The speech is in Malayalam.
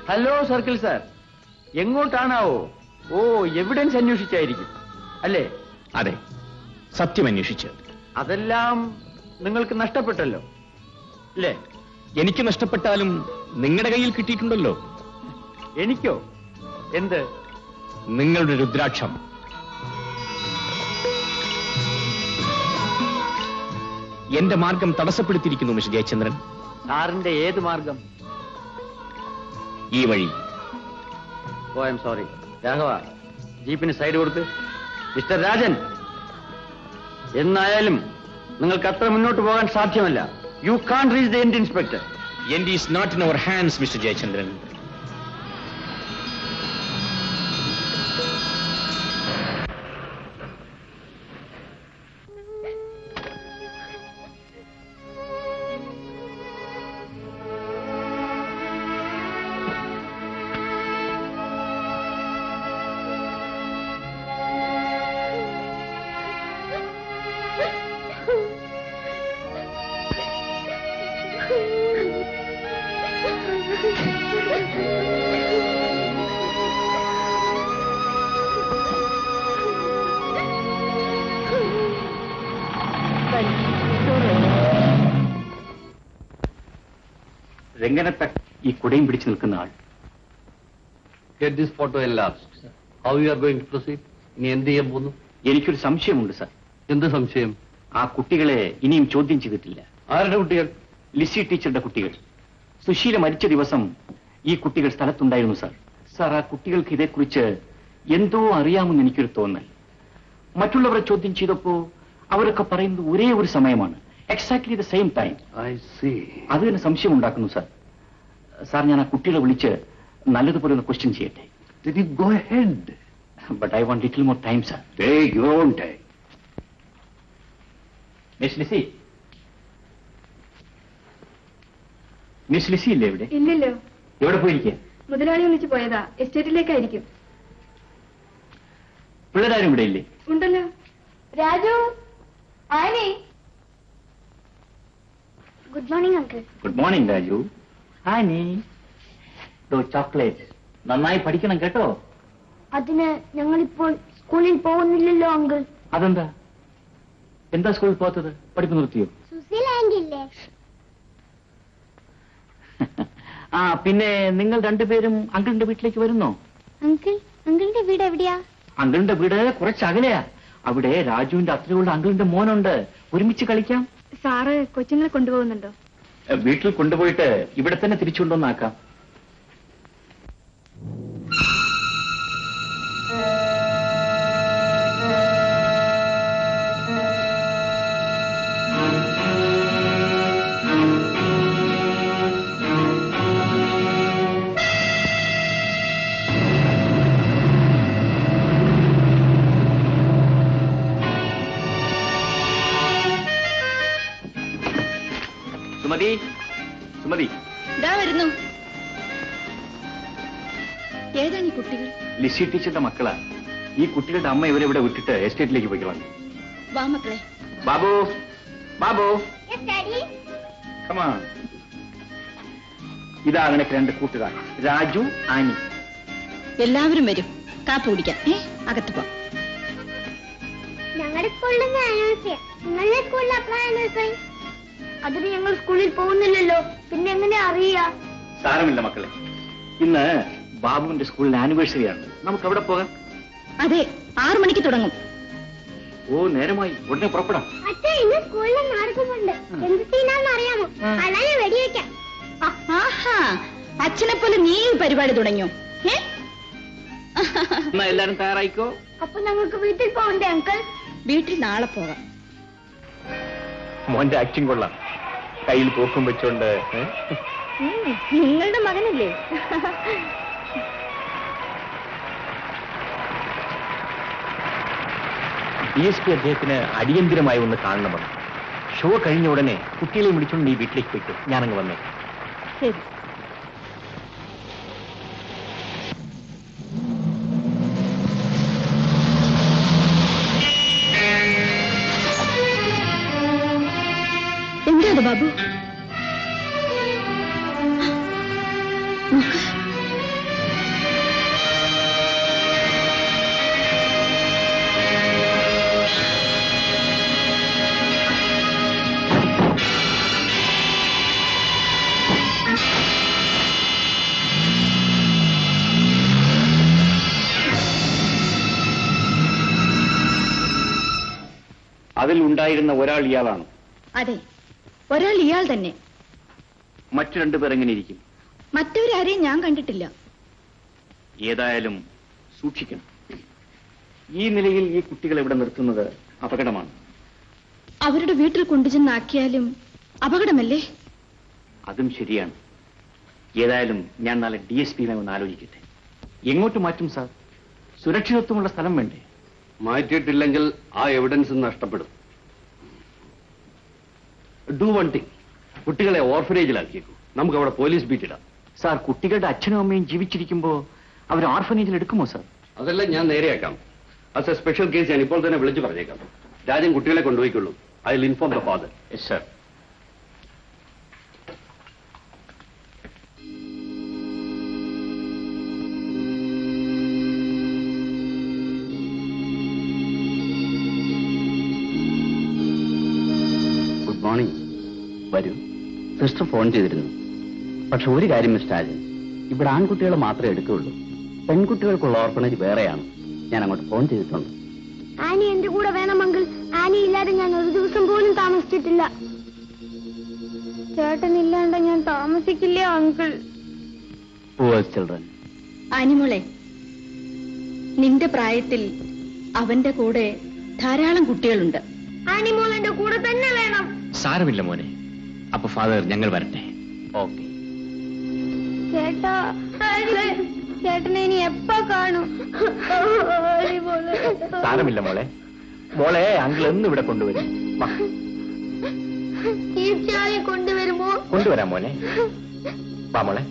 ഹലോ സർക്കിൾ സാർ, എങ്ങോട്ടാണാവോ? ഓ, എവിഡൻസ് അന്വേഷിച്ചായിരിക്കും അല്ലേ? അതെ, സത്യം അന്വേഷിച്ച്. അതെല്ലാം നിങ്ങൾക്ക് നഷ്ടപ്പെട്ടല്ലോ അല്ലേ? എനിക്ക് നഷ്ടപ്പെട്ടാലും നിങ്ങളുടെ കയ്യിൽ കിട്ടിയിട്ടുണ്ടല്ലോ. എനിക്കോ? എന്ത്? നിങ്ങളുടെ രുദ്രാക്ഷം. എന്റെ മാർഗം തടസ്സപ്പെടുത്തിയിരിക്കുന്നു മിസ്റ്റർ ജയചന്ദ്രൻ. സാറിന്റെ ഏത് മാർഗം? ഈ വഴി. ഓ, ഐ എം സോറി. രാഘവ, ജീപ്പിന് സൈഡ് കൊടുത്ത്. മിസ്റ്റർ രാജൻ, എന്നായാലും നിങ്ങൾക്ക് അത്ര മുന്നോട്ട് പോകാൻ സാധ്യമല്ല. You can reach the end inspector. End is not in our hands mister Jayachandran. Ranganatha ഈ കുടയും പിടിച്ചു നിൽക്കുന്ന ആൾ. Get this photo enlarged. How you are going to proceed? ഇനി എന്ത് ചെയ്യാൻ പോകുന്നു? എനിക്കൊരു സംശയമുണ്ട് സാർ. എന്ത് സംശയം? ആ കുട്ടികളെ ഇനിയും ചോദ്യം ചെയ്തിട്ടില്ല. ആരുടെ കുട്ടികൾ? ലിസി ടീച്ചറുടെ കുട്ടികൾ. സുശീല മരിച്ച ദിവസം ഈ കുട്ടികൾ സ്ഥലത്തുണ്ടായിരുന്നു സാർ. സാർ, ആ കുട്ടികൾക്ക് ഇതേക്കുറിച്ച് എന്തോ അറിയാമെന്ന് എനിക്കൊരു തോന്നൽ. മറ്റുള്ളവരെ ചോദ്യം ചെയ്തപ്പോ അവരൊക്കെ പറയുന്നത് ഒരേ ഒരു സമയമാണ്, എക്സാക്ട്ലി ദ സെയിം ടൈം. അത് തന്നെ സംശയം ഉണ്ടാക്കുന്നു സാർ. സാർ, ഞാൻ ആ കുട്ടികളെ വിളിച്ച് നല്ലതുപോലെ ഒന്ന് ക്വസ്റ്റ്യൻ ചെയ്യട്ടെ. Go ahead. But I want little more time, sir. Take your own time. Miss Lissy. Miss Lissy ഇല്ലേ ഇവിടെ? ഇല്ലല്ലോ. എവിടെ പോയിരിക്കുക? മുതലാളി വിളിച്ചു പോയതാ, എസ്റ്റേറ്റിലേക്കായിരിക്കും. പിള്ളേരാരും ഇവിടെ ഇല്ലേ? ഉണ്ടല്ലോ. Raju, Annie. Good morning uncle. Good morning Raju. Annie, chocolate. നന്നായി പഠിക്കണം കേട്ടോ. അതിന് ഞങ്ങളിപ്പോൾ സ്കൂളിൽ പോകുന്നില്ലല്ലോ അങ്കിൾ. അതെന്താ? എന്താ സ്കൂളിൽ പോകാത്തത്? പഠിപ്പ് നിർത്തിയോ? സുശീല ആന്റി ഇല്ലേ? ആ, പിന്നെ നിങ്ങൾ രണ്ടുപേരും അങ്കിളിന്റെ വീട്ടിലേക്ക് വരുന്നോ? അങ്കിളിന്റെ വീട് എവിടെയാ? അങ്കിളിന്റെ വീട് കുറച്ച് അകലെയാ. അവിടെ രാജുവിന്റെ അത്രയുള്ള അങ്കിളിന്റെ മോനുണ്ട്. ഒരുമിച്ച് കളിക്കാം. സാറ് കൊച്ചുങ്ങളെ കൊണ്ടുപോകുന്നുണ്ടോ? വീട്ടിൽ കൊണ്ടുപോയിട്ട് ഇവിടെ തന്നെ തിരിച്ചുകൊണ്ടുവന്നാക്കാം. സുമതി, സുമതി. വരുന്നു. ഏതാണ് ഈ കുട്ടികൾ? ലിസി ടീച്ചറുടെ മക്കളാ. ഈ കുട്ടികളുടെ അമ്മ ഇവരെ ഇവിടെ വിട്ടിട്ട് എസ്റ്റേറ്റിലേക്ക് പോയിക്കളാം. വാ മക്കളെ. ബാബു, ബാബു, ഇതാ നിനക്ക് രണ്ട് കൂട്ടുകാർ, രാജു, ആനി. എല്ലാവരും വരും, കാപ്പ് കുടിക്കാം. അകത്ത് പോ. ഞങ്ങളുടെ സ്കൂളിൽ നിങ്ങളുടെ സ്കൂളിൽ അപ്ലൈ. അതിന് ഞങ്ങൾ സ്കൂളിൽ പോകുന്നില്ലല്ലോ, പിന്നെ എങ്ങനെ അറിയാ? സാരമില്ല മക്കളെ, ഇന്ന് ബാബുവിന്റെ സ്കൂളിൽ ആനിവേഴ്സറിയാണ്. നമുക്ക് അവിടെ പോകാം. അതെ, 6 മണിക്ക് തുടങ്ങും. ഓ, നേരമായി. ഉടനെ പുറപ്പെടാം. അച്ഛാ, ഇന്ന് സ്കൂളിൽ നാടകമുണ്ട്. എന്ത് ചെയ്യാന്ന് അറിയാമോ? അല്ലാതെ വെടിവെക്കാം. അച്ഛനെ പോലെ നീ പരിപാടി തുടങ്ങിയോ? എന്നാ എല്ലാരും തയ്യാറായിക്കോ. അപ്പൊ ഞങ്ങൾക്ക് വീട്ടിൽ പോകണ്ടേ അങ്കിൾ? വീട്ടിൽ നാളെ പോകാം. മോന്റെ ആക്ടിങ് കൊള്ളാം. കയ്യിൽ പോക്കും വെച്ചോണ്ട്. നിങ്ങളുടെ മകനല്ലേ? DSP അദ്ദേഹത്തിന് അടിയന്തിരമായി ഒന്ന് കാണണമെന്ന്. ഷോ കഴിഞ്ഞ ഉടനെ കുട്ടികളെ വിളിച്ചോണ്ട് നീ വീട്ടിലേക്ക് പോയിക്കോ. ഞാനങ്ങ് വന്നേ. ശരി. എന്താ ബാബു? അതിൽ ഉണ്ടായിരുന്ന ഒരാൾ ഇയാളാണ്. അതെ, ഒരാൾ ഇയാൾ തന്നെ. മറ്റു രണ്ടുപേർ എങ്ങനെ ഇരിക്കും? മറ്റവരാരെയും ഞാൻ കണ്ടിട്ടില്ല. ഏതായാലും സൂക്ഷിക്കണം. ഈ നിലയിൽ ഈ കുട്ടികളെ ഇവിടെ നിർത്തുന്നത് അപകടമാണ്. അവരുടെ വീട്ടിൽ കൊണ്ടുചെന്നാക്കിയാലും അപകടമല്ലേ? അതും ശരിയാണ്. ഏതായാലും ഞാൻ നാളെ DSP ഒന്ന് ആലോചിക്കട്ടെ. എങ്ങോട്ട് മാറ്റും സാർ? സുരക്ഷിതത്വമുള്ള സ്ഥലം വേണ്ടേ? മാറ്റിയിട്ടില്ലെങ്കിൽ ആ എവിഡൻസ് നഷ്ടപ്പെടും. ഡു വൺ തിങ്, കുട്ടികളെ ഓർഫനേജിലാക്കിയേക്കൂ. നമുക്ക് അവിടെ പോലീസ് ബീറ്റ് ഇടാം. സാർ, കുട്ടികളുടെ അച്ഛനും അമ്മയും ജീവിച്ചിരിക്കുമ്പോ അവർ ഓർഫനേജിൽ എടുക്കുമോ സാർ? അതെല്ലാം ഞാൻ നേരെയാക്കാം. ആസ് എ സ്പെഷ്യൽ കേസ് ഞാൻ ഇപ്പോൾ തന്നെ വിളിച്ചു പറഞ്ഞേക്കാം. രാജൻ കുട്ടികളെ കൊണ്ടുപോയിക്കൊള്ളൂ. I will inform the father. Yes sir. Good morning. വരൂ. സിസ്റ്റർ ഫോൺ ചെയ്തിരുന്നു. പക്ഷെ ഒരു കാര്യം മിസ്റ്റർ രാജൻ, ഇവിടെ ആൺകുട്ടികൾ മാത്രമേ എടുക്കുകയുള്ളൂ. പെൺകുട്ടികൾക്കുള്ള ഓർഫനേജ് വേറെയാണ്. ഞാൻ അങ്ങോട്ട് ഫോൺ ചെയ്തിട്ടുണ്ട്. ആനി എന്റെ കൂടെ വേണമെങ്കിൽ ആനി ഇല്ലാതെ ഞാൻ ഒരു ദിവസം പോലും താമസിച്ചിട്ടില്ല. ചേട്ടനില്ലാണ്ട് ഞാൻ താമസിക്കില്ല അങ്കിൾ. Poor children. ആനിമോളെ, നിന്റെ പ്രായത്തിൽ അവന്റെ കൂടെ ധാരാളം കുട്ടികളുണ്ട്. ആനിമോൾ എന്റെ കൂടെ തന്നെ വേണം. സാരമില്ല മോനെ. അപ്പൊ ഫാദർ, ഞങ്ങൾ വരട്ടെ. ഓക്കെ. ചേട്ടാ, ചേട്ടനെ ഇനി എപ്പോ കാണും? സാരമില്ല മോളെ. മോളെ അങ്കിൾ എന്ന് ഇവിടെ കൊണ്ടുവരും. വാ. തീർച്ചയായും കൊണ്ടുവരുമോ? കൊണ്ടുവരാം മോനെ. വാ മോളെ.